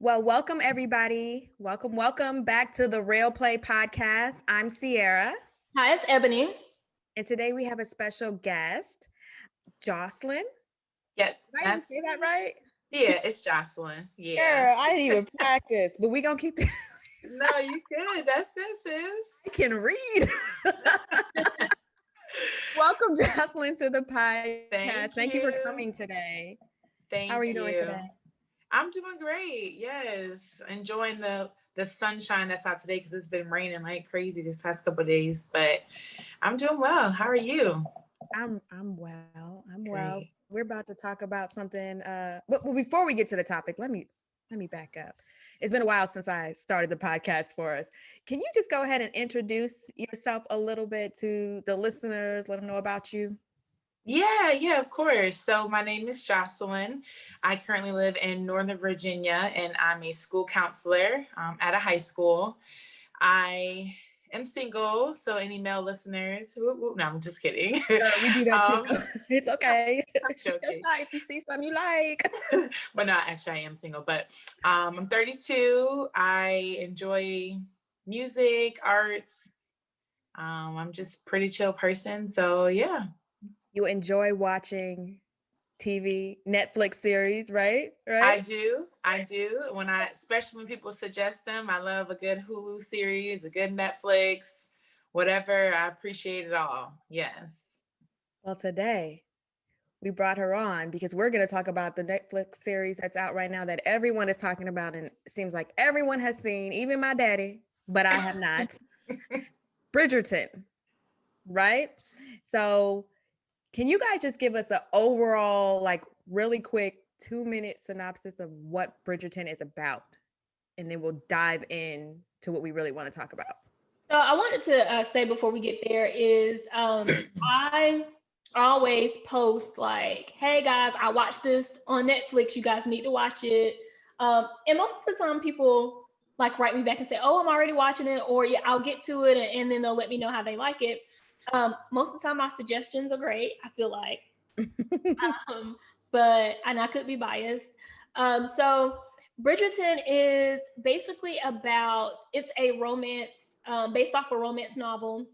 Well, welcome everybody. Welcome back to the Real Play Podcast. I'm Sierra, Hi, it's Ebony. and today we have a special guest, Jocelyn. Yeah, Did I even say that right? Yeah, it's Jocelyn. Yeah. Girl, I didn't even practice, but we gonna keep. No, you good. That's it, sis. I can read. Welcome, Jocelyn, to the podcast. Thank you for coming today. Thank you. How are you doing today? I'm doing great. Yes, enjoying the sunshine that's out today because it's been raining like crazy this past couple of days. But I'm doing well. How are you? I'm well. I'm well. Great. We're about to talk about something. But before we get to the topic, let me back up. It's been a while since I started the podcast for us. Can you just go ahead and introduce yourself a little bit to the listeners? Let them know about you. Yeah, of course. So my name is Jocelyn. I currently live in Northern Virginia, and I'm a school counselor at a high school. I am single, so any male listeners, no, I'm just kidding. We do that too. It's okay. Okay. If you see something you like. But no, actually, I am single. But I'm 32. I enjoy music, arts. I'm just a pretty chill person. So yeah. You enjoy watching TV, Netflix series, right? I do. Especially when people suggest them, I love a good Hulu series, a good Netflix, whatever. I appreciate it all. Yes. Well, today we brought her on because we're going to talk about the Netflix series that's out right now that everyone is talking about. And it seems like everyone has seen, even my daddy, but I have not. Bridgerton, right? So can you guys just give us an overall, like really quick 2-minute synopsis of what Bridgerton is about? And then we'll dive in to what we really want to talk about. So I wanted to say before we get there is I always post like, hey guys, I watched this on Netflix. You guys need to watch it. And most of the time people like write me back and say, oh, I'm already watching it, or yeah, I'll get to it, and then they'll let me know how they like it. Most of the time my suggestions are great, I feel like. And I could be biased. So Bridgerton is basically it's a romance, based off a romance novel.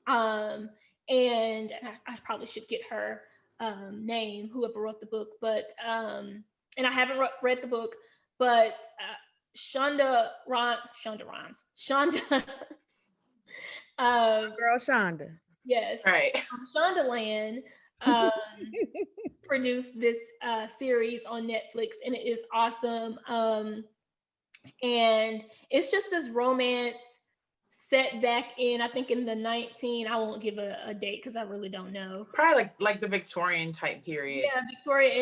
And I probably should get her name, whoever wrote the book, but and I haven't read the book, but Shonda Rhimes. Girl Shonda. Yes. Right. Shondaland produced this series on Netflix, and it is awesome. And it's just this romance set back in, I think in the I won't give a date because I really don't know. Probably like the Victorian type period. Yeah, Victorian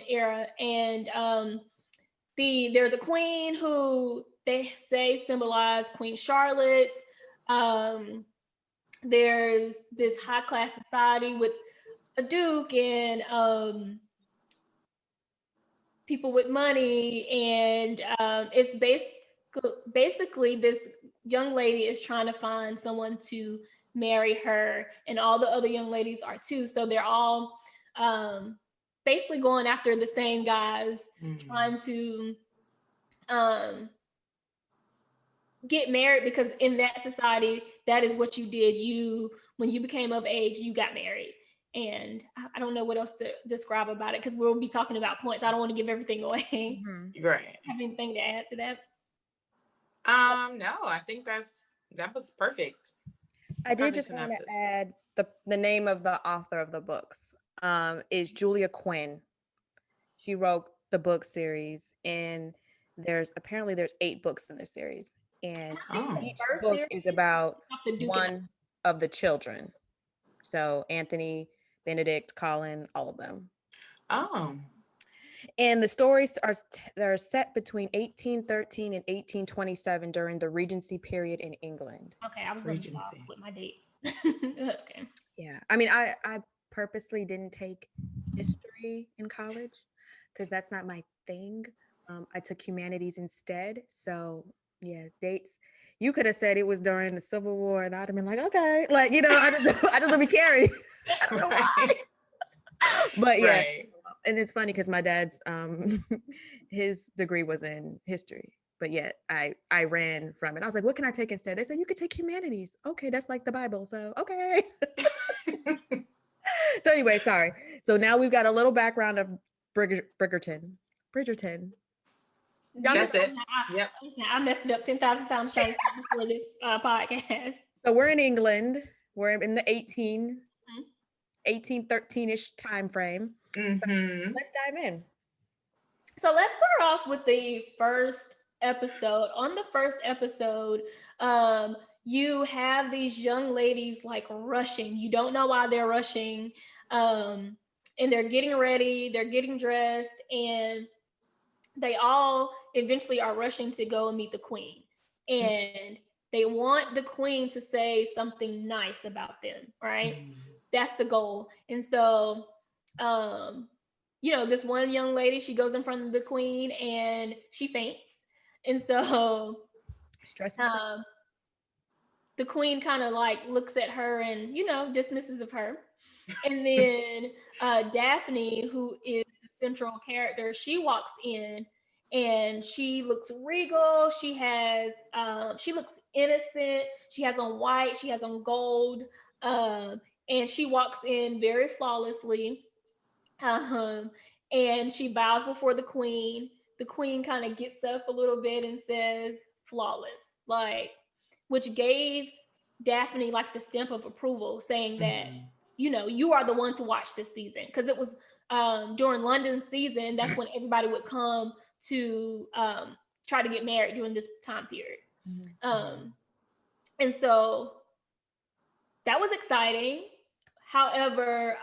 era. And there's a queen who they say symbolized Queen Charlotte. There's this high class society with a duke and people with money, and it's basically this young lady is trying to find someone to marry her, and all the other young ladies are too. So they're all basically going after the same guys, trying to get married, because in that society, that is what you did. When you became of age, you got married. And I don't know what else to describe about it because we'll be talking about points. I don't want to give everything away. Right. Have anything to add to that? No, I think that was perfect. I did just want to add the name of the author of the books is Julia Quinn. She wrote the book series, and there's 8 books in this series, and each book is about one of the children. So Anthony, Benedict, Colin, all of them. Oh. And the stories are set between 1813 and 1827 during the Regency period in England. Okay, I was going to stop with my dates. Okay. Yeah, I mean, I purposely didn't take history in college because that's not my thing. I took humanities instead. So yeah, dates. You could have said it was during the Civil War, and I'd have been like, okay, like, you know, I just let me carry. I don't know why. But yeah, and it's funny because my dad's his degree was in history, but yet I ran from it. I was like, what can I take instead? They said you could take humanities. Okay, that's like the Bible. So okay. So anyway, sorry. So now we've got a little background of Bridgerton. Bridgerton. That's it. Yep. I messed it up 10,000 times trying to say before this podcast. So we're in England. We're in the Mhm. 1813-ish time frame. Mm-hmm. So let's dive in. So let's start off with the first episode. On the first episode, you have these young ladies like rushing. You don't know why they're rushing. And they're getting ready, they're getting dressed, and they all eventually are rushing to go and meet the queen. And they want the queen to say something nice about them, right? That's the goal. And so, this one young lady, she goes in front of the queen and she faints. And so the queen kind of like looks at her and, dismisses of her. And then Daphne, who is the central character, she walks in and she looks regal. She looks innocent. She has on white, she has on gold. And she walks in very flawlessly. And she bows before the queen. The queen kind of gets up a little bit and says, flawless, which gave Daphne like the stamp of approval, saying that, you are the one to watch this season. Because it was during London season, that's when everybody would come to try to get married during this time period. And so that was exciting. However,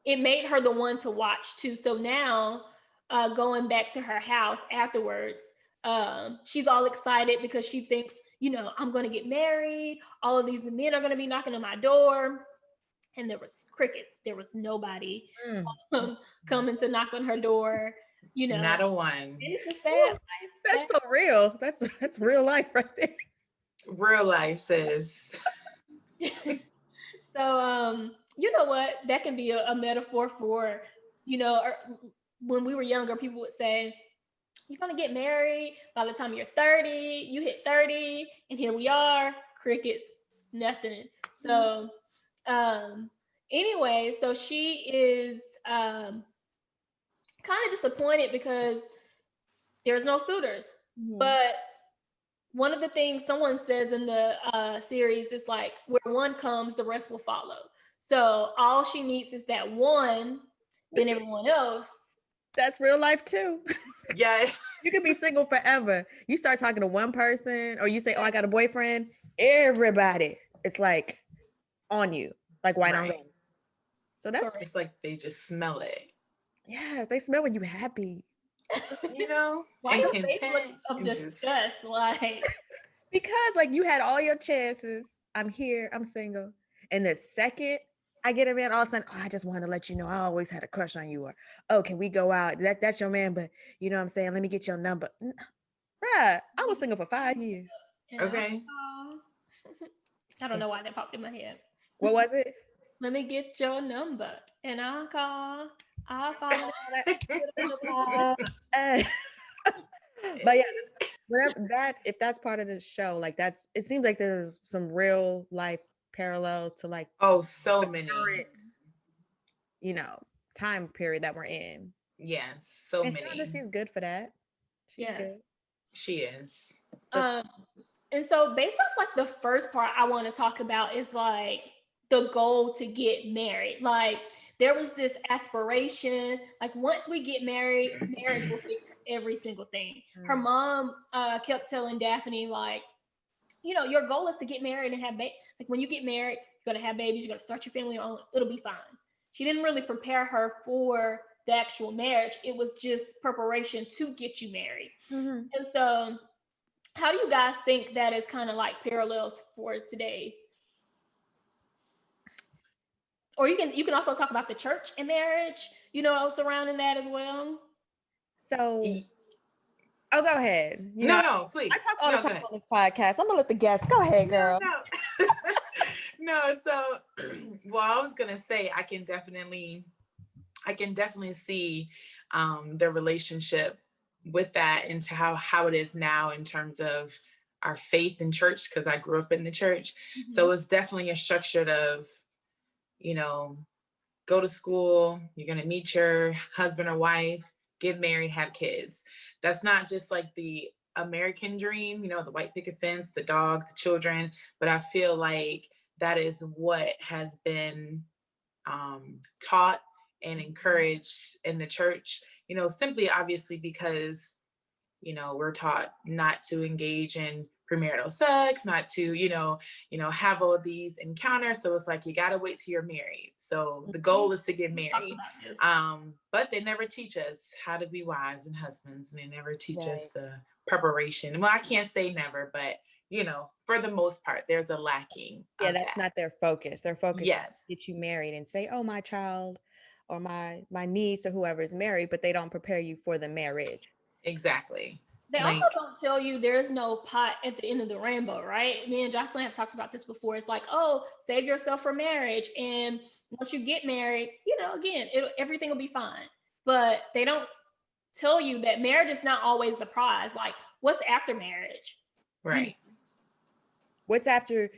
it made her the one to watch too. So now going back to her house afterwards, she's all excited because she thinks, I'm going to get married. All of these men are going to be knocking on my door. And there was crickets. There was nobody coming to knock on her door. Not a one. And it's a sad life. That's so real. That's real life right there. Real life, sis. So, you know what? That can be a metaphor for, when we were younger, people would say, you're going to get married by the time you're 30, you hit 30, and here we are, crickets, nothing. So, anyway, so she is kind of disappointed because there's no suitors. But one of the things someone says in the series is like, where one comes, the rest will follow. So all she needs is that one, then everyone else. That's real life too. Yeah. You can be single forever. You start talking to one person or you say, oh, I got a boyfriend. Everybody, it's like on you, like white on rose. So that's it's like they just smell it. Yeah, they smell when you're happy. Why and your content. face looks of disgust? Like, because like you had all your chances. I'm here, I'm single. And the second I get a man, all of a sudden, I just want to let you know I always had a crush on you. Or, oh, can we go out? That's your man, but you know what I'm saying? Let me get your number. Bruh, I was single for 5 years. Okay. I don't know why that popped in my head. What was it? Let me get your number and I'll call. I'll follow that. But yeah, whatever that, if that's part of the show, like it seems like there's some real life parallels to like so many current, time period that we're in. Yes, so and many. Shonda, she's good for that. She's good. She is. And so based off like the first part I want to talk about is like the goal to get married. Like there was this aspiration, like once we get married, marriage will fix every single thing. Her mom kept telling Daphne like, your goal is to get married and have like when you get married, you're gonna have babies, you're gonna start your family on, it'll be fine. She didn't really prepare her for the actual marriage. It was just preparation to get you married. And so how do you guys think that is kind of like parallel for today? Or you can also talk about the church and marriage, surrounding that as well. So, go ahead. No, please. I talk all the time on this podcast. I'm gonna let the guests go ahead, girl. No, so, well, I was gonna say I can definitely I can definitely see the relationship with that into how it is now in terms of our faith in church, because I grew up in the church. Mm-hmm. So it's definitely a structured of, you know, go to school, you're going to meet your husband or wife, get married, have kids. That's not just like the American dream, the white picket fence, the dog, the children, but I feel like that is what has been taught and encouraged in the church, simply obviously because, we're taught not to engage in premarital sex, not to, have all these encounters. So it's like, you got to wait till you're married. So the goal is to get married. But they never teach us how to be wives and husbands, and they never teach us the preparation. Well, I can't say never, but for the most part, there's a lacking. Yeah, that's not their focus. Their focus is to Yes. get you married and say, "Oh, my child," or my niece, or whoever is married, but they don't prepare you for the marriage. Exactly. They also don't tell you there's no pot at the end of the rainbow, right? Me and Jocelyn have talked about this before. It's like, oh, save yourself for marriage, and once you get married, again, everything will be fine. But they don't tell you that marriage is not always the prize. Like, what's after marriage? Right. What's after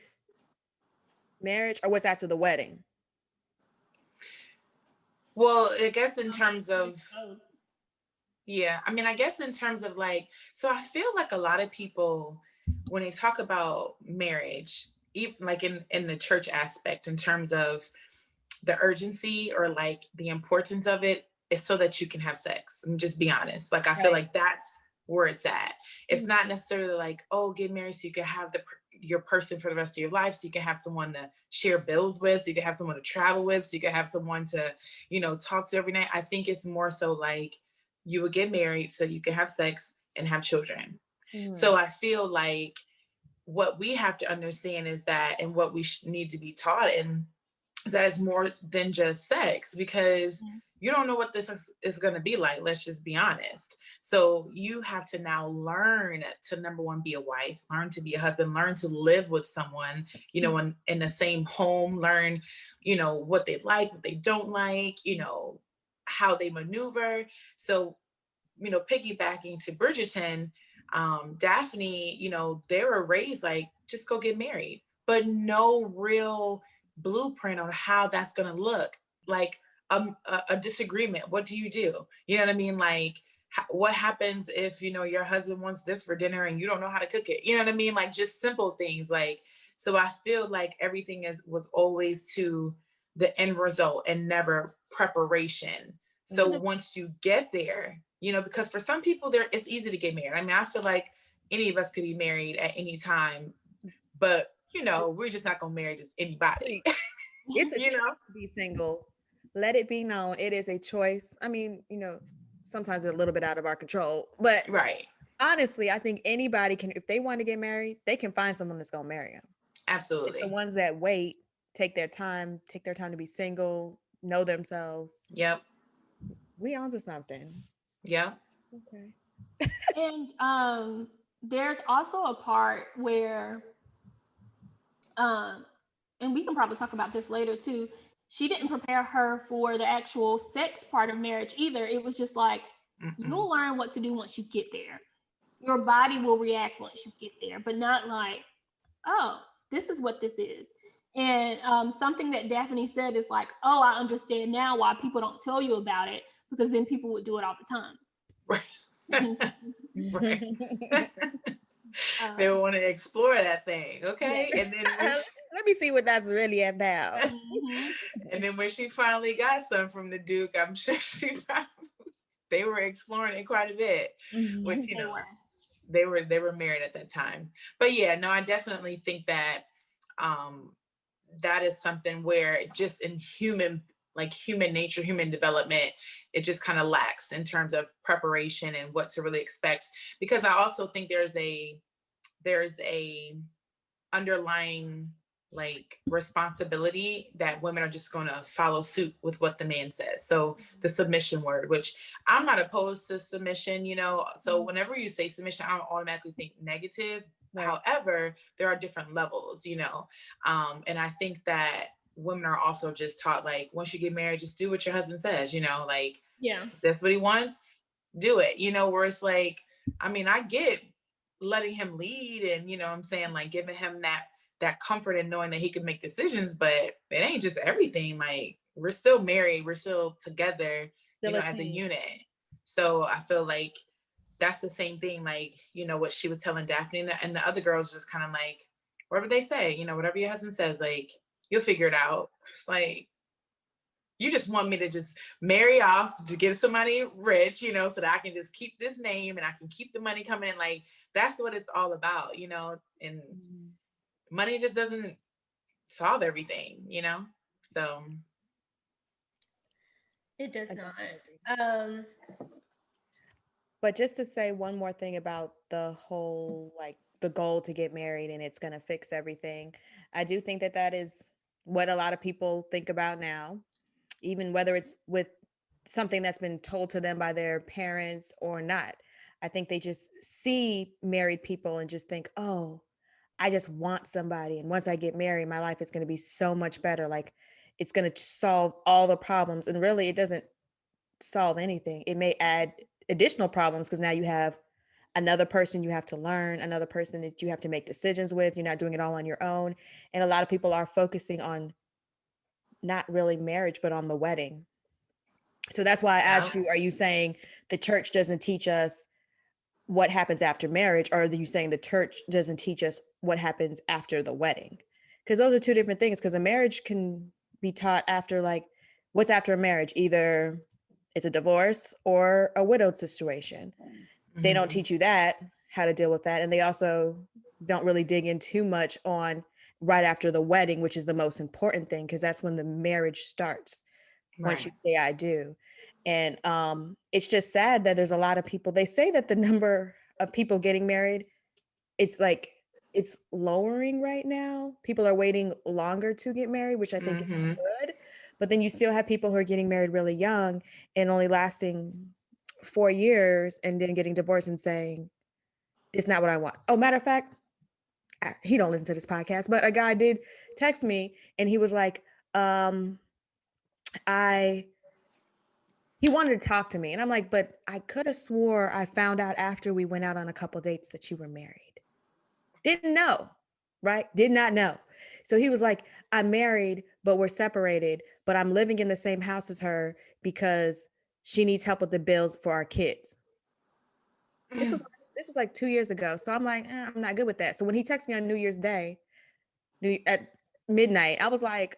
marriage, or what's after the wedding? Well, I guess in terms of, yeah, I mean, I guess in terms of like, so I feel like a lot of people, when they talk about marriage, even like in the church aspect, in terms of the urgency or like the importance of it, is so that you can have sex. And just be honest. Like, I feel like that's where it's at. It's not necessarily like, oh, get married so you can have your person for the rest of your life, so you can have someone to share bills with, so you can have someone to travel with, so you can have someone to, talk to every night. I think it's more so like, you would get married so you can have sex and have children. So I feel like what we have to understand is that, and what we need to be taught, and that is more than just sex, because you don't know what this is going to be like. Let's just be honest. So you have to now learn to, number one, be a wife, learn to be a husband, learn to live with someone, in the same home, learn, what they like, what they don't like, how they maneuver. So, piggybacking to Bridgerton, Daphne, they were raised like, just go get married, but no real blueprint on how that's going to look. Like a disagreement, what do? You know what I mean? Like, what happens if, your husband wants this for dinner and you don't know how to cook it? You know what I mean? Like, just simple things. Like, so I feel like everything was always to the end result and never preparation. So once you get there, because for some people it's easy to get married. I mean, I feel like any of us could be married at any time, but we're just not gonna marry just anybody. It's a choice to be single. Let it be known, it is a choice. I mean, sometimes they're a little bit out of our control, but honestly, I think anybody can, if they want to get married, they can find someone that's gonna marry them. Absolutely. It's the ones that wait, take their time to be single, know themselves. Yep. We onto something. Yeah. Okay. And there's also a part where and we can probably talk about this later too, she didn't prepare her for the actual sex part of marriage either. It was just like, you'll learn what to do once you get there. Your body will react once you get there, but not like, oh, this is what this is. And something that Daphne said is like, oh, I understand now why people don't tell you about it, because then people would do it all the time. Right. They want to explore that thing, okay? Yeah. And then let me see what that's really about. And then when she finally got some from the Duke, I'm sure they were exploring it quite a bit. Which they were married at that time. But yeah, no, I definitely think that that is something where just in human nature, human development, it just kind of lacks in terms of preparation and what to really expect. Because I also think there's a underlying like responsibility that women are just going to follow suit with what the man says. So the submission word, which I'm not opposed to submission, so whenever you say submission, I don't automatically think negative. Right. However, there are different levels, and I think that women are also just taught, like, once you get married, just do what your husband says, like, Yeah. if that's what he wants, do it, where it's like, I mean, I get letting him lead and, what I'm saying, like, giving him that comfort and knowing that he can make decisions, but it ain't just everything. Like, we're still married, we're still together, Still a as a team. unit. So I feel like that's the same thing, like, what she was telling Daphne, and the other girls just kind of like, whatever they say, whatever your husband says, like, you'll figure it out. It's like, you just want me to just marry off to get somebody rich, so that I can just keep this name and I can keep the money coming in. Like, that's what it's all about, and money just doesn't solve everything, So It does I not. definitely agree. But just to say one more thing about the whole, like, the goal to get married and it's going to fix everything. I do think that that is what a lot of people think about now, even whether it's with something that's been told to them by their parents or not. I think they just see married people and just think, oh, I just want somebody. And once I get married, my life is going to be so much better. Like, it's going to solve all the problems. And really, it doesn't solve anything. It may add additional problems because now you have another person you have to learn, another person that you have to make decisions with. You're not doing it all on your own. And a lot of people are focusing on not really marriage, but on the wedding. So that's why I yeah. asked you, are you saying the church doesn't teach us what happens after marriage? Or are you saying the church doesn't teach us what happens after the wedding? Because those are two different things. Because a marriage can be taught after, like, what's after a marriage? Either it's a divorce or a widowed situation. They don't Mm-hmm. teach you that, how to deal with that. And they also don't really dig in too much on right after the wedding, which is the most important thing, because that's when the marriage starts. Once you Right. say I do. And it's just sad that there's a lot of people, they say that the number of people getting married, it's like it's lowering right now. People are waiting longer to get married, which I think is Mm-hmm. good. But then you still have people who are getting married really young and only lasting 4 years and then getting divorced and saying, it's not what I want. Oh, matter of fact, he don't listen to this podcast, but a guy did text me and he was like, um, I he wanted to talk to me. And I'm like, but I could have swore I found out after we went out on a couple dates that you were married. Didn't know, right? Did not know. So he was like, I'm married, but we're separated, but I'm living in the same house as her because she needs help with the bills for our kids. This was this was like 2 years ago. So I'm like, I'm not good with that. So when he texted me on New Year's Day, at midnight, I was like,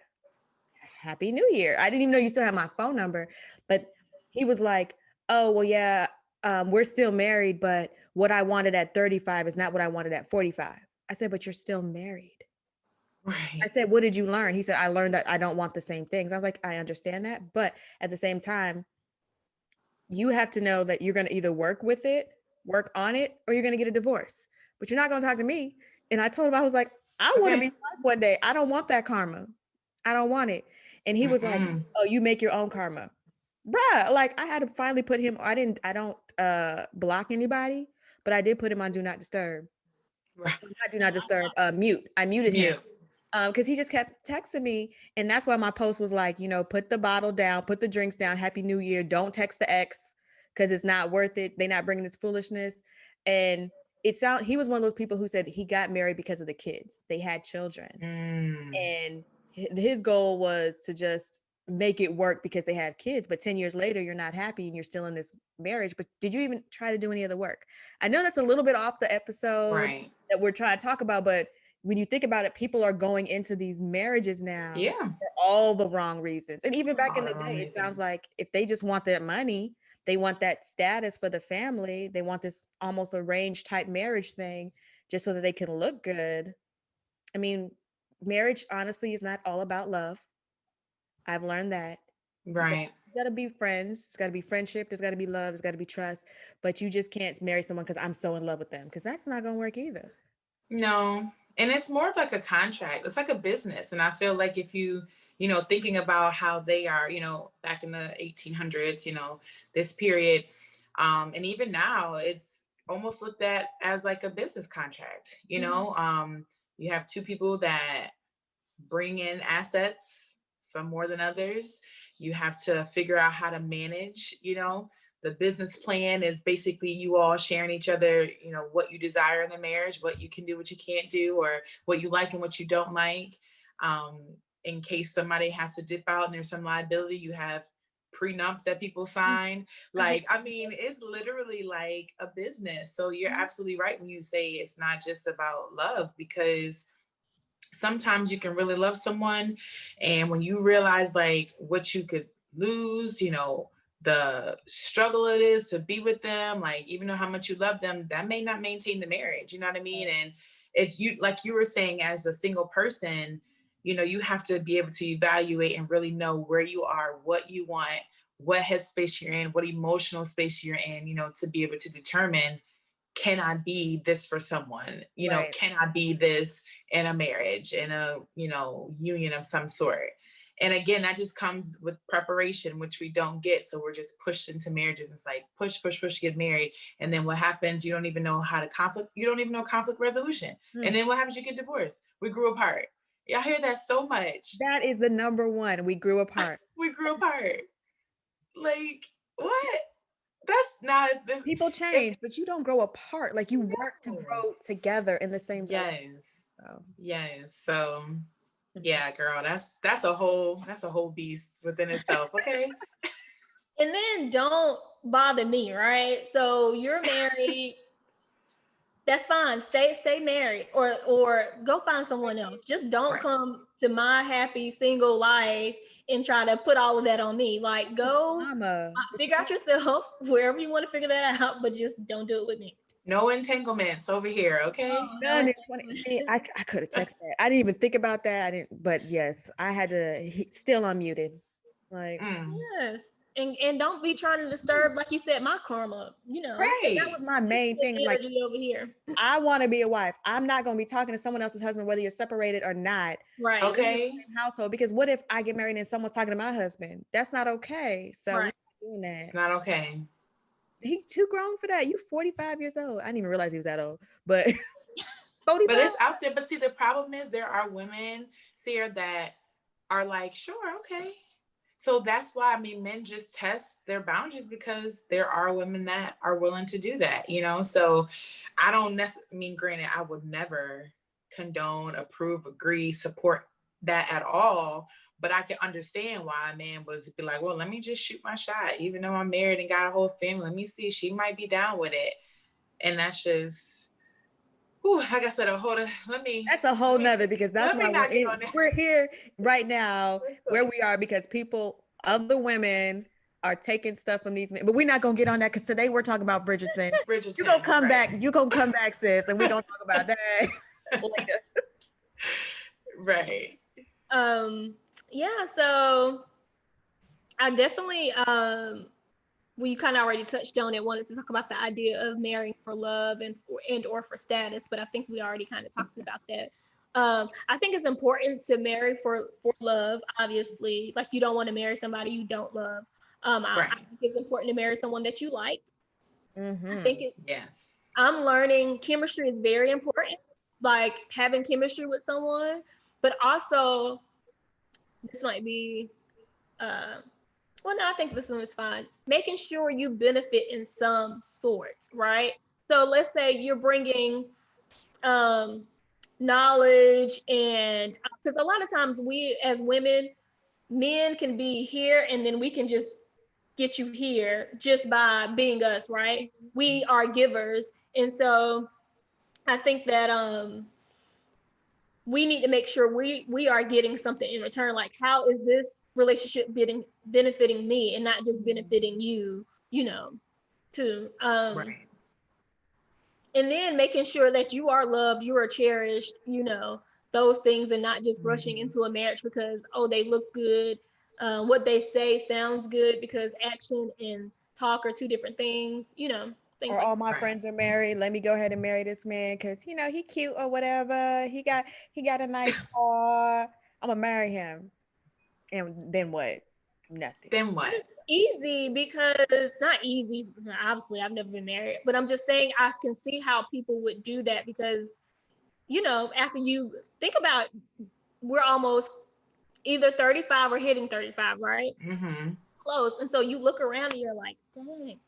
Happy New Year. I didn't even know you still have my phone number. But he was like, oh, well, yeah, we're still married, but what I wanted at 35 is not what I wanted at 45. I said, but you're still married. I Right. said, what did you learn? He said, I learned that I don't want the same things. I was like, I understand that. But at the same time, you have to know that you're going to either work with it, work on it, or you're going to get a divorce. But you're not going to talk to me. And I told him, I was like, I want to be Okay. wife one day. I don't want that karma. I don't want it. And he was like, Mm-mm. oh, you make your own karma. Bruh, like I had to finally put him, I don't block anybody, but I did put him on do not disturb. Right. Not do not disturb, mute. I muted him Mute. because he just kept texting me. And that's why my post was like, put the bottle down, put the drinks down, Happy New Year. Don't text the ex because it's not worth it. They're not bringing this foolishness. And he was one of those people who said he got married because of the kids. They had children. Mm. And his goal was to just make it work because they have kids. But 10 years later, you're not happy and you're still in this marriage. But did you even try to do any other work? I know that's a little bit off the episode Right. that we're trying to talk about, but when you think about it, people are going into these marriages now Yeah. for all the wrong reasons. And even back in All the the wrong day, it sounds reasons. like if they just want that money, they want that status for the family, they want this almost arranged type marriage thing just so that they can look good. I mean, marriage honestly is not all about love. I've learned that. Right. You gotta be friends. It's gotta be friendship. There's gotta be love. There's gotta be trust. But you just can't marry someone because I'm so in love with them because that's not gonna work either. No. And it's more of like a contract. It's like a business. And I feel like if you, thinking about how they are, back in the 1800s, this period, and even now, it's almost looked at as like a business contract. You have two people that bring in assets, some more than others. You have to figure out how to manage, the business plan is basically you all sharing each other, what you desire in the marriage, what you can do, what you can't do, or what you like and what you don't like. Um, in case somebody has to dip out and there's some liability, you have prenups that people sign. Like, I mean, it's literally like a business. So you're absolutely right when you say it's not just about love, because sometimes you can really love someone, and when you realize like what you could lose, the struggle it is to be with them, like even though how much you love them, that may not maintain the marriage, you know what I mean? And it's you, like you were saying, as a single person, you have to be able to evaluate and really know where you are, what you want, what headspace you're in, what emotional space you're in, to be able to determine, can I be this for someone? Right. Can I be this in a marriage, in a, union of some sort? And again, that just comes with preparation, which we don't get. So we're just pushed into marriages. It's like push, push, push, get married. And then what happens? You don't even know how to conflict. You don't even know conflict resolution. And then what happens? You get divorced. We grew apart. Y'all hear that so much. That is the number one. We grew apart. We grew apart. Like, what? That's not the People change, but you don't grow apart. Like you work to grow together in the same direction. Yes. Yes. So yeah, girl, that's a whole beast within itself. Okay. And then don't bother me, right? So you're married. That's fine. Stay married, or go find someone else. Just don't come to my happy single life and try to put all of that on me. Like, go figure out yourself wherever you want to figure that out, but just don't do it with me. No entanglements over here, okay? Done in 20. See, I could have texted that. I didn't even think about that. I didn't, but yes, I had to. Still unmuted. Like yes, and don't be trying to disturb, like you said, my karma. That was my main thing. Like over here. I want to be a wife. I'm not going to be talking to someone else's husband, whether you're separated or not. Right. Okay. Household, because what if I get married and someone's talking to my husband? That's not okay. So we're not doing that. It's not okay. He's too grown for that. You 45 years old. I didn't even realize he was that old, but 45. But it's out there. But see, the problem is there are women, Sierra, that are like, sure, okay. So that's why, I mean, men just test their boundaries, because there are women that are willing to do that, So I don't necessarily, granted, I would never condone, approve, agree, support that at all. But I can understand why a man would be like, well, let me just shoot my shot. Even though I'm married and got a whole family, let me see, she might be down with it. And that's just, like I said, that's a whole nother, because that's why we're here right now where we are, because other women are taking stuff from these men. But we're not gonna get on that, because today we're talking about Bridgerton. You're gonna come back. You're gonna come back, sis, and we're gonna talk about that later. Right. Yeah, so I definitely we kind of already touched on it, wanted to talk about the idea of marrying for love and or for status, but I think we already kind of talked about that. I think it's important to marry for love, obviously. Like, you don't want to marry somebody you don't love. I think it's important to marry someone that you like. I think I'm learning chemistry is very important, like having chemistry with someone, but also this might be I think this one is fine. Making sure you benefit in some sort, right? So let's say you're bringing knowledge, and because a lot of times we as women, men can be here and then we can just get you here just by being us, right? We are givers. And so I think that we need to make sure we are getting something in return. Like, how is this relationship benefiting me and not just benefiting you, too. And then making sure that you are loved, you are cherished, those things, and not just rushing into a marriage because, they look good. What they say sounds good, because action and talk are two different things, things or like all my friends are married. Let me go ahead and marry this man because he cute or whatever. He got a nice car. I'm gonna marry him. And then what? Nothing. Then what? Easy, because not easy. Obviously, I've never been married, but I'm just saying I can see how people would do that because, after you think about we're almost either 35 or hitting 35, right? Mm-hmm. Close. And so you look around and you're like, dang.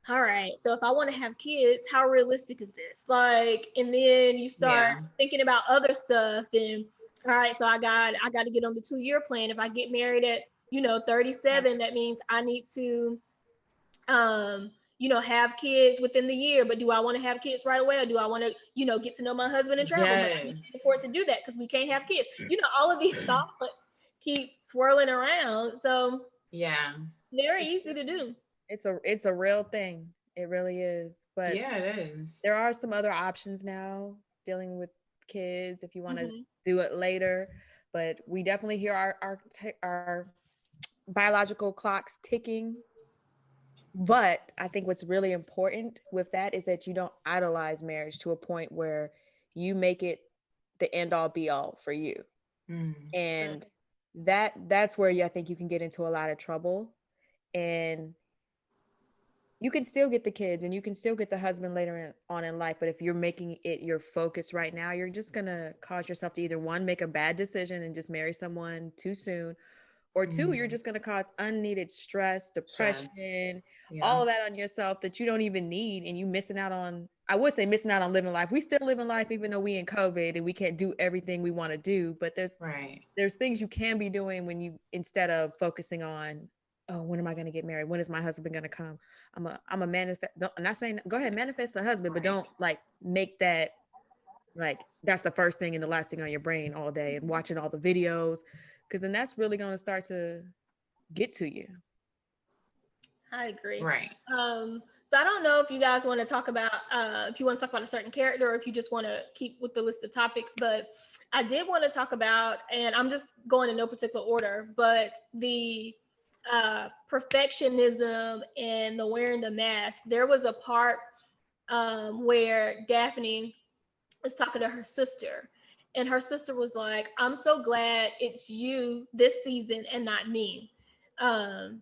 All right. So if I want to have kids, how realistic is this? Like, and then you start Yeah. thinking about other stuff. And all right, so I got to get on the 2-year plan. If I get married at 37, that means I need to have kids within the year. But do I want to have kids right away, or do I want to get to know my husband and travel? But I can't Yes. afford to do that because we can't have kids. All of these thoughts keep swirling around. So Yeah. very easy to do. It's a real thing. It really is. But Yeah, it is. there are some other options now dealing with kids if you want to Mhm. do it later. But we definitely hear our biological clocks ticking. But I think what's really important with that is that you don't idolize marriage to a point where you make it the end all be all for you. Mm. And that's where I think you can get into a lot of trouble. And you can still get the kids and you can still get the husband later on in life. But if you're making it your focus right now, you're just going to cause yourself to either one, make a bad decision and just marry someone too soon, or two, you're just going to cause unneeded stress, Stress. depression, Yeah. all of that on yourself that you don't even need. And you missing out on, I would say missing out on living life. We still living life, even though we in COVID and we can't do everything we want to do. But Right. there's things you can be doing when you, instead of focusing on, oh, when am I going to get married? When is my husband going to come? I'm a manifest. I'm not saying go ahead, manifest a husband, but Right. don't like make that like that's the first thing and the last thing on your brain all day and watching all the videos, because then that's really going to start to get to you. I agree. Right. So I don't know if you guys want to talk about if you want to talk about a certain character or if you just want to keep with the list of topics, but I did want to talk about, and I'm just going in no particular order, but the perfectionism and the wearing the mask. There was a part where Daphne was talking to her sister, and her sister was like, I'm so glad it's you this season and not me. And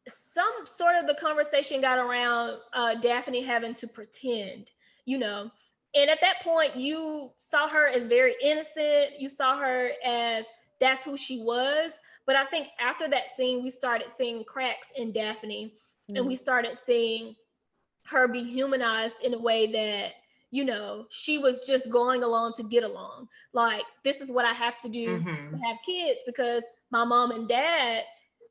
some sort of the conversation got around Daphne having to pretend, you know. And at that point, you saw her as very innocent. You saw her as that's who she was. But I think after that scene, we started seeing cracks in Daphne, and we started seeing her be humanized in a way that she was just going along to get along. Like, this is what I have to do Mm-hmm. to have kids because my mom and dad,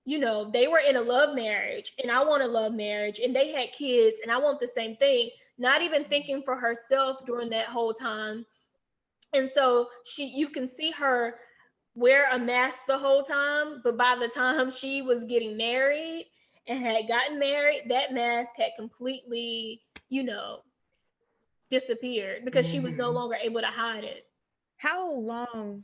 they were in a love marriage and I want a love marriage, and they had kids and I want the same thing, not even thinking for herself during that whole time. And so you can see her wear a mask the whole time, but by the time she was getting married and had gotten married, that mask had completely, disappeared because she was no Mm-hmm. longer able to hide it. How long,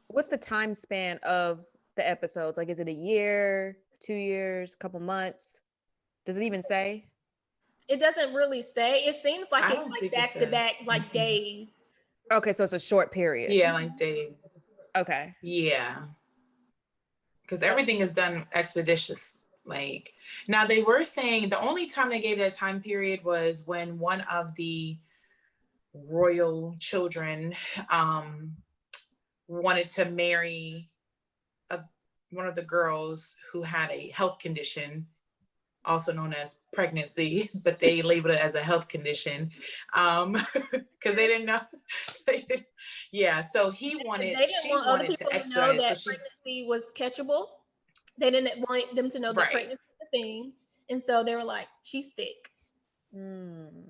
what's the time span of the episodes? Like, is it a year, 2 years, a couple months? Does it even say? It doesn't really say. It seems like I it's don't like think it's back to a. back, like Mm-mm. days. Okay, so it's a short period. Yeah, like they. Okay. Yeah, because So, everything is done expeditious. Like, now they were saying the only time they gave that time period was when one of the royal children um wanted to marry a, one of the girls who had a health condition, also known as pregnancy, but they labeled it as a health condition because they didn't know. Yeah, so They didn't she want other wanted people to to know expedite it. So that she, pregnancy was catchable. They didn't want them to know that right. pregnancy was a thing. And so they were like, she's sick.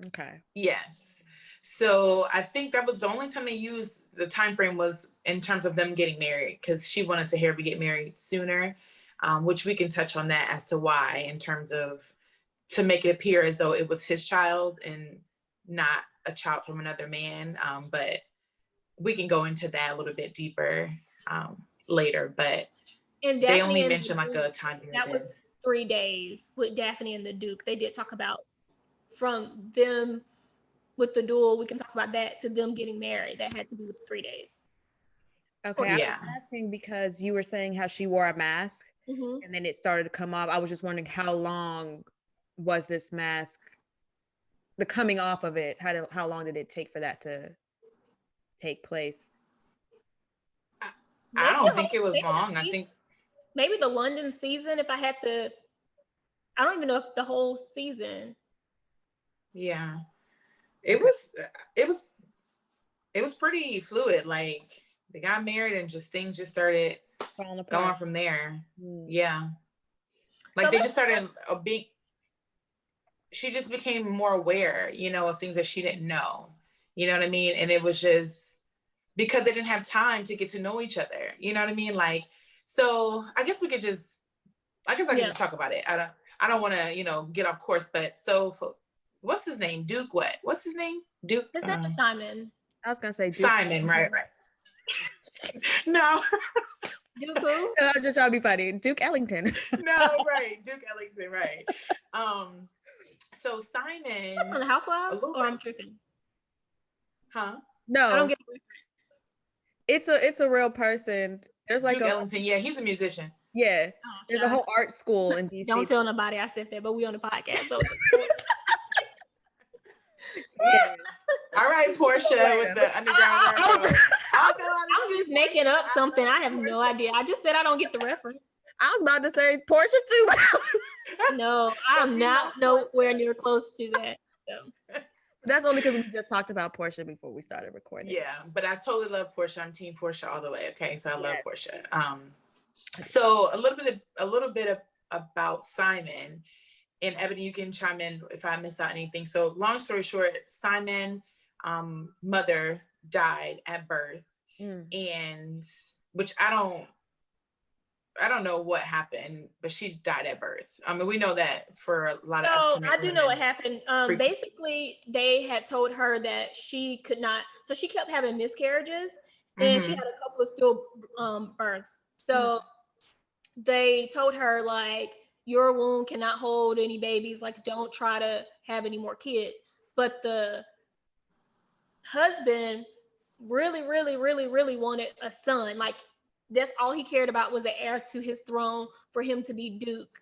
okay. Yes. So I think that was the only time they used the time frame was in terms of them getting married, because she wanted to hear we get married sooner, which we can touch on that as to why, in terms of to make it appear as though it was his child and not a child from another man. But we can go into that a little bit deeper later. But And they Daphne only and the mentioned like Duke, a time period that there. was 3 days with Daphne and the Duke. They did talk about from them with the duel. We can talk about that to them getting married. That had to be with 3 days. Okay. Or I 2 days. was Yeah. asking because you were saying how she wore a mask Mm-hmm. and then it started to come off. I was just wondering how long was this mask, the coming off of it? How long did it take for that to? take place? I don't think whole, it was maybe long. I think maybe the London season. If I had to, I don't even know if the whole season. yeah, it was it was it was pretty fluid. Like they got married and just things just started Falling going apart. from there. Mm. Yeah, like So they just started being. She just became more aware, you know, of things that she didn't know. You know what I mean? And it was just because they didn't have time to get to know each other. You know what I mean? Like, so I guess we could just, I guess I could just talk about it. I don't want to, you know, get off course, but so what's his name? Duke, what? What's his name? Duke? His name is Simon. I was gonna say Duke. Simon, right. No. Duke who? I was just trying to be funny. Duke Ellington. No, right. Duke Ellington, right. So Simon. On the Housewives? Or I'm tripping. Huh? No. I don't get it's a real person. There's like Duke Ellington, yeah, he's a musician. Yeah. There's a whole art school in DC. Don't tell nobody I said that, but we on the podcast. So yeah. All right, Portia with the Underground. I'm just making up something. I have no idea. I just said I don't get the reference. I was about to say Portia too, but no, I'm not nowhere near close to that. So. That's only because we just talked about Portia before we started recording. Yeah, but I totally love Portia. I'm team Portia all the way. Okay, so I love Portia. So a little bit about Simon, and Ebony, you can chime in if I miss out anything. So long story short, Simon, mother died at birth, and which I don't know what happened, but she died at birth. I mean, we know that for a lot of. So I do know what happened. Basically, they had told her that she could not. So she kept having miscarriages, and she had a couple of still births. So they told her like, your womb cannot hold any babies. Like, don't try to have any more kids. But the husband really, really, really, really wanted a son. Like, that's all he cared about was an heir to his throne for him to be Duke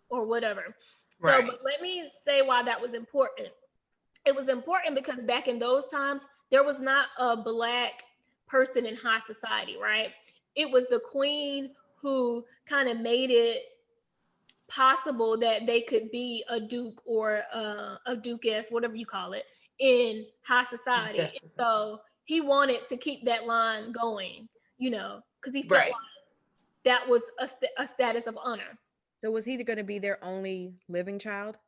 or whatever. Right. So, but let me say why that was important. It was important because back in those times, there was not a Black person in high society, right? It was the queen who kind of made it possible that they could be a duke or a duchess, whatever you call it, in high society. And so he wanted to keep that line going, you know, because he felt like that was a status of honor. So was he going to be their only living child?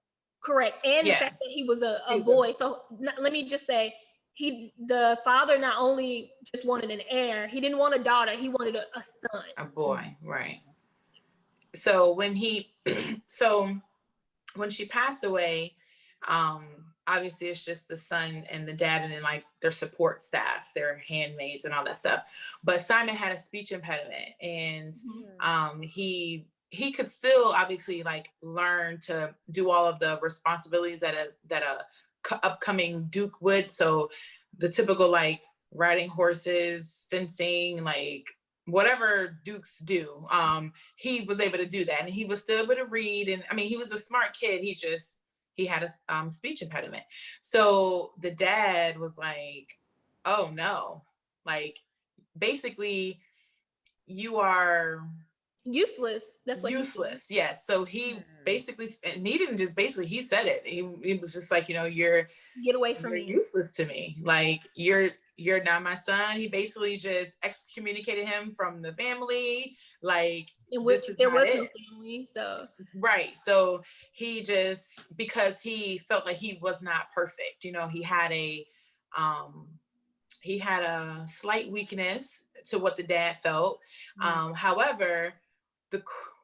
Correct. And the fact that he was a boy. So let me just say, the father not only just wanted an heir, he didn't want a daughter, he wanted a son. A boy, right. So when when she passed away, obviously it's just the son and the dad and then like their support staff, their handmaids and all that stuff. But Simon had a speech impediment, and he could still obviously like learn to do all of the responsibilities that a upcoming Duke would. So the typical like riding horses, fencing, like whatever Dukes do, he was able to do that, and he was still able to read. And I mean, he was a smart kid. He had a speech impediment. So the dad was like, "Oh no, like basically, you are." Useless. That's what useless. Yes. So he basically, and he didn't just basically, he said it. He was just like, you know, get away from me. Useless to me. Like you're not my son. He basically just excommunicated him from the family. Like in which there was no family. So right. So he just, because he felt like he was not perfect. You know, he had a slight weakness to what the dad felt. However,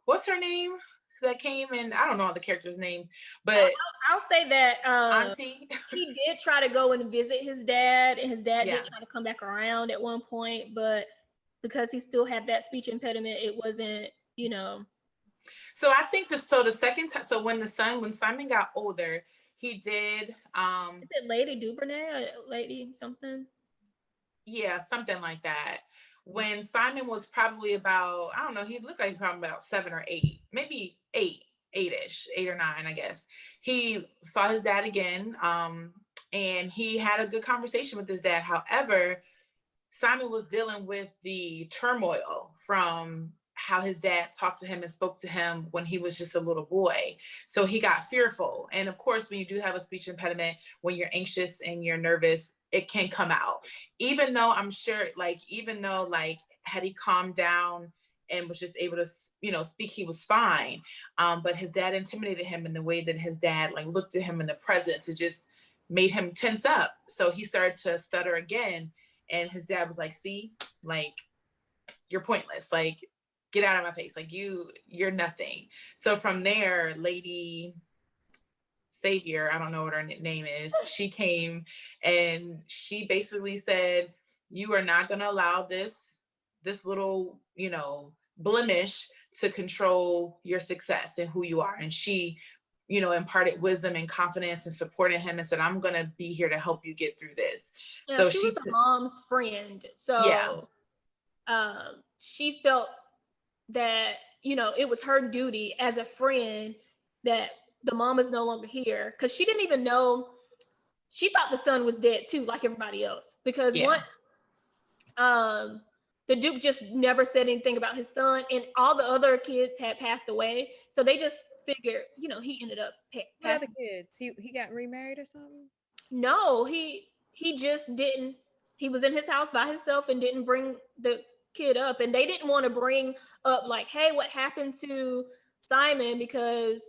what's her name that came in? I don't know all the characters' names, but I'll say that Auntie. He did try to go and visit his dad, and his dad did try to come back around at one point, but because he still had that speech impediment, it wasn't, you know. So I think the second time, so when Simon got older, he did. Is it Lady Duvernay or Lady something? Yeah, something like that. When Simon was probably about, I don't know, he looked like probably about 7 or 8, maybe 8-ish, 8 or 9, I guess. He saw his dad again, and he had a good conversation with his dad. However, Simon was dealing with the turmoil from how his dad talked to him and spoke to him when he was just a little boy. So he got fearful. And of course, when you do have a speech impediment, when you're anxious and you're nervous, it can come out. Even though I'm sure, like, even though, like, had he calmed down and was just able to, speak, he was fine. But his dad intimidated him in the way that his dad, like, looked at him in the presence. It just made him tense up. So he started to stutter again. And his dad was like, see, like, you're pointless. Like, get out of my face. Like, you're nothing. So from there, Lady Savior, I don't know what her name is, she came and she basically said, you are not going to allow this little, blemish to control your success and who you are. And she, imparted wisdom and confidence and supported him and said, I'm going to be here to help you get through this. Yeah, So she was the mom's friend. yeah. So she felt that, it was her duty as a friend that the mom is no longer here, because she didn't even know. She thought the son was dead too, like everybody else, because once the Duke just never said anything about his son, and all the other kids had passed away, so they just figured, he ended up What other kids? He got remarried or something? No, he just didn't. He was in his house by himself and didn't bring the kid up, and they didn't want to bring up, like, hey, what happened to Simon, because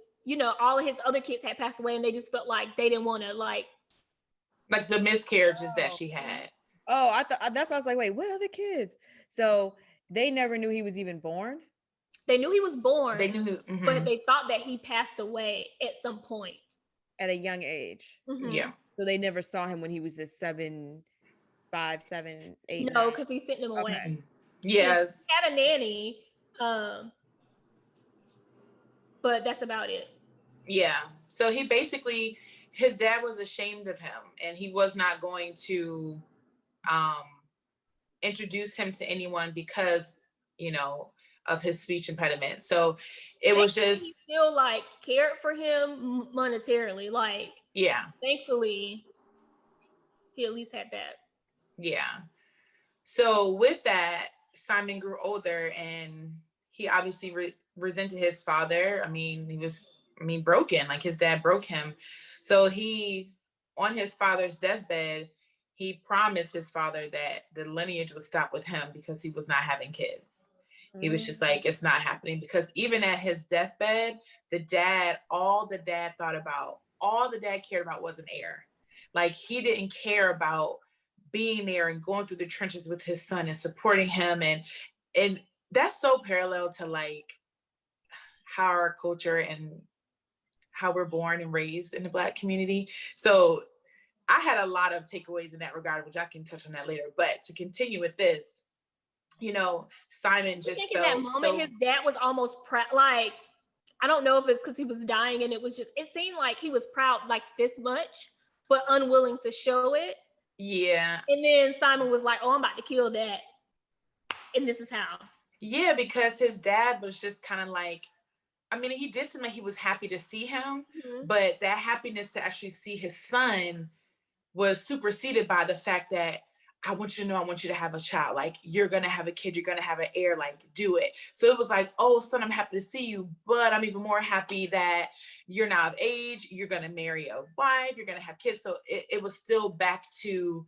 all of his other kids had passed away, and they just felt like they didn't want to, like the miscarriages that she had. Oh, I thought that's why I was like, wait, what other kids? So they never knew he was even born. They knew he was born. They knew but they thought that he passed away at some point at a young age. Yeah. So they never saw him when he was this 7, 5, 7, 8. No, because he sent them away. Okay. Yeah. He had a nanny, but that's about it. Yeah. So he basically, his dad was ashamed of him, and he was not going to introduce him to anyone because, of his speech impediment. So it was just, he still, like, cared for him monetarily. Like, yeah. Thankfully, he at least had that. Yeah. So with that, Simon grew older, and he obviously resented his father. He was broken. Like, his dad broke him. So he, on his father's deathbed, he promised his father that the lineage would stop with him because he was not having kids. He was just like, it's not happening. Because even at his deathbed, all the dad cared about was an heir. Like, he didn't care about being there and going through the trenches with his son and supporting him. And that's so parallel to, like, how our culture and how we're born and raised in the Black community. So I had a lot of takeaways in that regard, which I can touch on that later. But to continue with this, Simon just felt in that moment, his dad was almost proud. Like, I don't know if it's because he was dying, and it seemed like he was proud, like, this much, but unwilling to show it. Yeah. And then Simon was like, oh, I'm about to kill that. And this is how. Yeah, because his dad was just kind of like, he did seem like he was happy to see him, but that happiness to actually see his son was superseded by the fact that, I want you to know, I want you to have a child. Like, you're going to have a kid, you're going to have an heir, like, do it. So it was like, oh, son, I'm happy to see you, but I'm even more happy that you're now of age, you're going to marry a wife, you're going to have kids. So it was still back to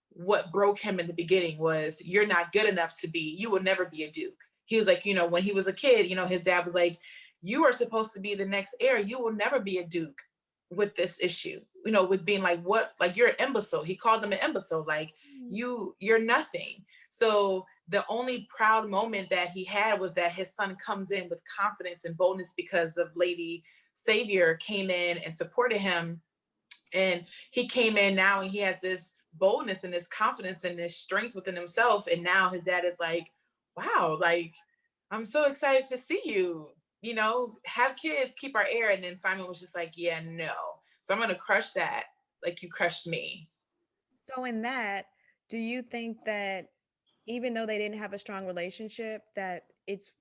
what broke him in the beginning was, you're not good enough you will never be a duke. He was like, when he was a kid, his dad was like, you are supposed to be the next heir. You will never be a duke with this issue, with being like, what, like, you're an imbecile. He called him an imbecile. Like, you're nothing. So the only proud moment that he had was that his son comes in with confidence and boldness because of Lady Savior came in and supported him. And he came in now and he has this boldness and this confidence and this strength within himself. And now his dad is like, wow, like, I'm so excited to see you, have kids, keep our heir. And then Simon was just like, yeah, no. So I'm going to crush that like you crushed me. So in that, do you think that even though they didn't have a strong relationship, that it's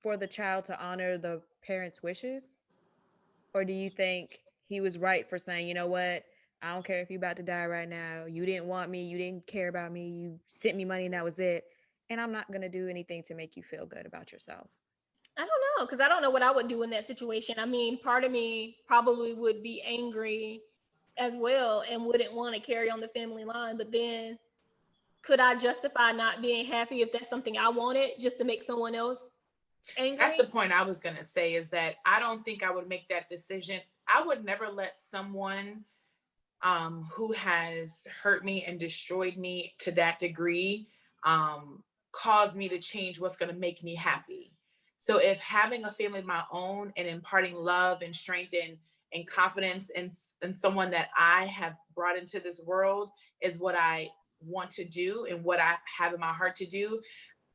for the child to honor the parents' wishes? Or do you think he was right for saying, you know what, I don't care if you're about to die right now. You didn't want me. You didn't care about me. You sent me money and that was it. And I'm not going to do anything to make you feel good about yourself. I don't know, because I don't know what I would do in that situation. I mean, part of me probably would be angry as well and wouldn't want to carry on the family line. But then could I justify not being happy if that's something I wanted just to make someone else That's angry? the point I was going to say, is that I don't think I would make that decision. I would never let someone who has hurt me and destroyed me to that degree cause me to change what's going to make me happy. So if having a family of my own and imparting love and strength and confidence in someone that I have brought into this world is what I want to do and what I have in my heart to do,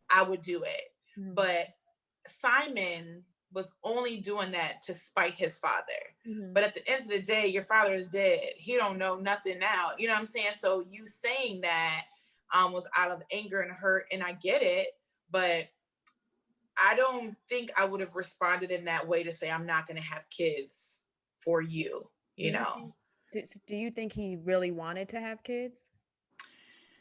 I would do it. Mhm. But Simon was only doing that to spite his father. Mhm. But at the end of the day, your father is dead. He don't know nothing now. You know what I'm saying? So you saying that was out of anger and hurt, and I get it, but I don't think I would have responded in that way to say I'm not going to have kids for you. Do You you know? think do you think he really wanted to have kids?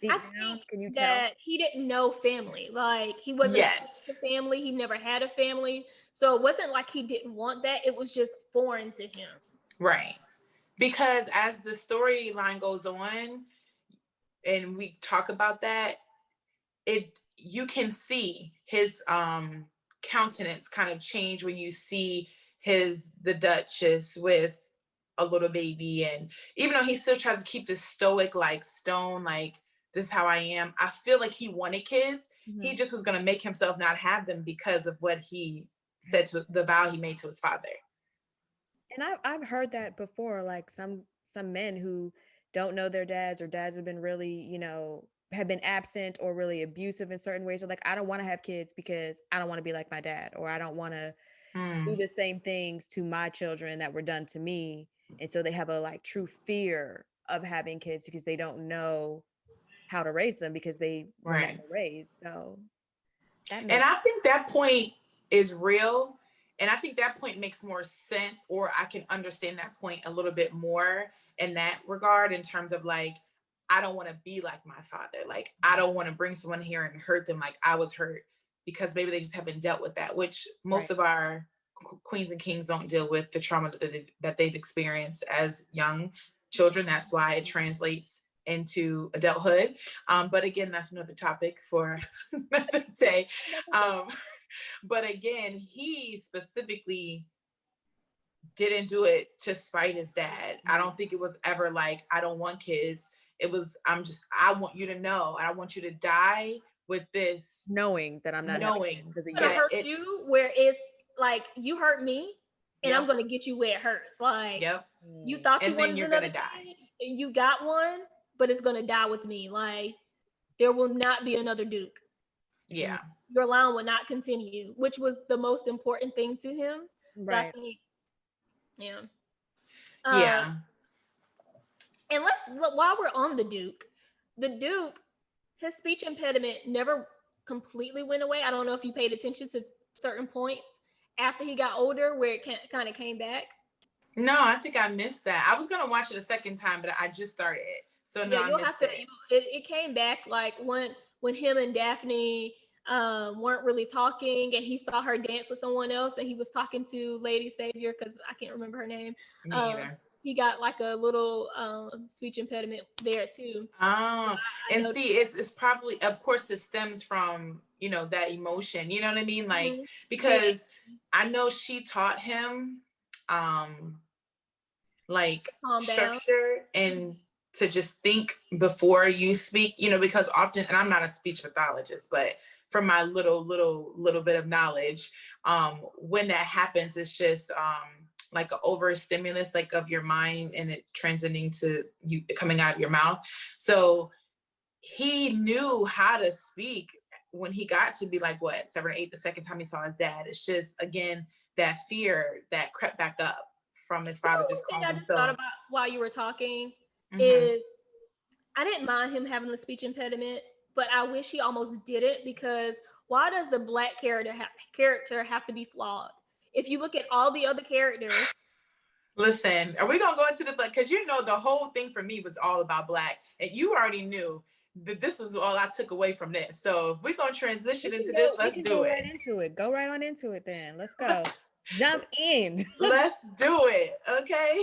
I Deep think down, can you tell? that he didn't know family. Like he wasn't exposed Yes, to family. He never had a family. So it wasn't like he didn't want that. It was just foreign to him. right. Because as the storyline goes on, and we talk about that, it you can see his countenance kind of change when you see the Duchess with a little baby, and even though he still tries to keep this stoic like stone, like this is how I am, I feel like he wanted kids. He Mhm. just was going to make himself not have them because of what he said, to the vow he made to his father. And I've heard that before, like some men who don't know their dads or dads have been really, have been absent or really abusive in certain ways. Or like, I don't want to have kids because I don't want to be like my dad, or I don't want to do Mm, the same things to my children that were done to me. And so they have a like true fear of having kids because they don't know how to raise them because they were never right. raised. So that And makes I think that point is real. And I think that point makes more sense, or I can understand that point a little bit more in that regard, in terms of like, I don't want to be like my father. Like, I don't want to bring someone here and hurt them like I was hurt, because maybe they just haven't dealt with that, which most right. of our queens and kings don't deal with the trauma that they've experienced as young children. That's why it translates into adulthood. But again, that's another topic for another day. Um, but again, he specifically didn't do it to spite his dad. I don't think it was ever like, I don't want kids. It was, I want you to know, and I want you to die with this Knowing that I'm not having kids knowing because of Gonna you. that hurt it, you where it's like you hurt me and I'm yep, gonna get you where it hurts. Like yep. you Mm. thought you And then wanted you're another gonna die. kid, and you got one, but it's gonna die with me. Like there will not be another Duke. Mm. Yeah. Your line will not continue, which was the most important thing to him. So I Right. think, yeah. Uh, Yeah. and let's look, while we're on the Duke, his speech impediment never completely went away. I don't know if you paid attention to certain points after he got older where it kind of came back. No, I think I missed that. I was gonna watch it a second time, but I just started it. So no, Yeah, I you'll have missed to. it. It came back like when him and Daphne weren't really talking, and he saw her dance with someone else, and he was talking to Lady Savior because I can't remember her name. Me Um, either. he got like a little speech impediment there too. So Oh, I and noticed see, it's probably, of course, it stems from, that emotion. You know what I mean? that. Like, Being because I know she taught him, um, like calm down. structure and to just think before you speak. Because often, and I'm not a speech pathologist, but from my little bit of knowledge, when that happens, it's just like an overstimulus, like of your mind, and it transcending to you coming out of your mouth. So he knew how to speak when he got to be like, what, 7 or 8, the second time he saw his dad. It's just, again, that fear that crept back up from his You know, father just one thing calling I him just thought so. about while you were talking Hmm. is I didn't mind him having the speech impediment, but I wish he almost didn't because why does the black character have to be flawed? If you look at all the other characters, Listen, are we gonna go into the Black? Because you know the whole thing for me was all about Black, and you already knew that this was all I took away from this. So if we're gonna transition into this, We let's can do go it. right into it. Go right on into it then. Let's go. Jump in. Let's do it. Okay.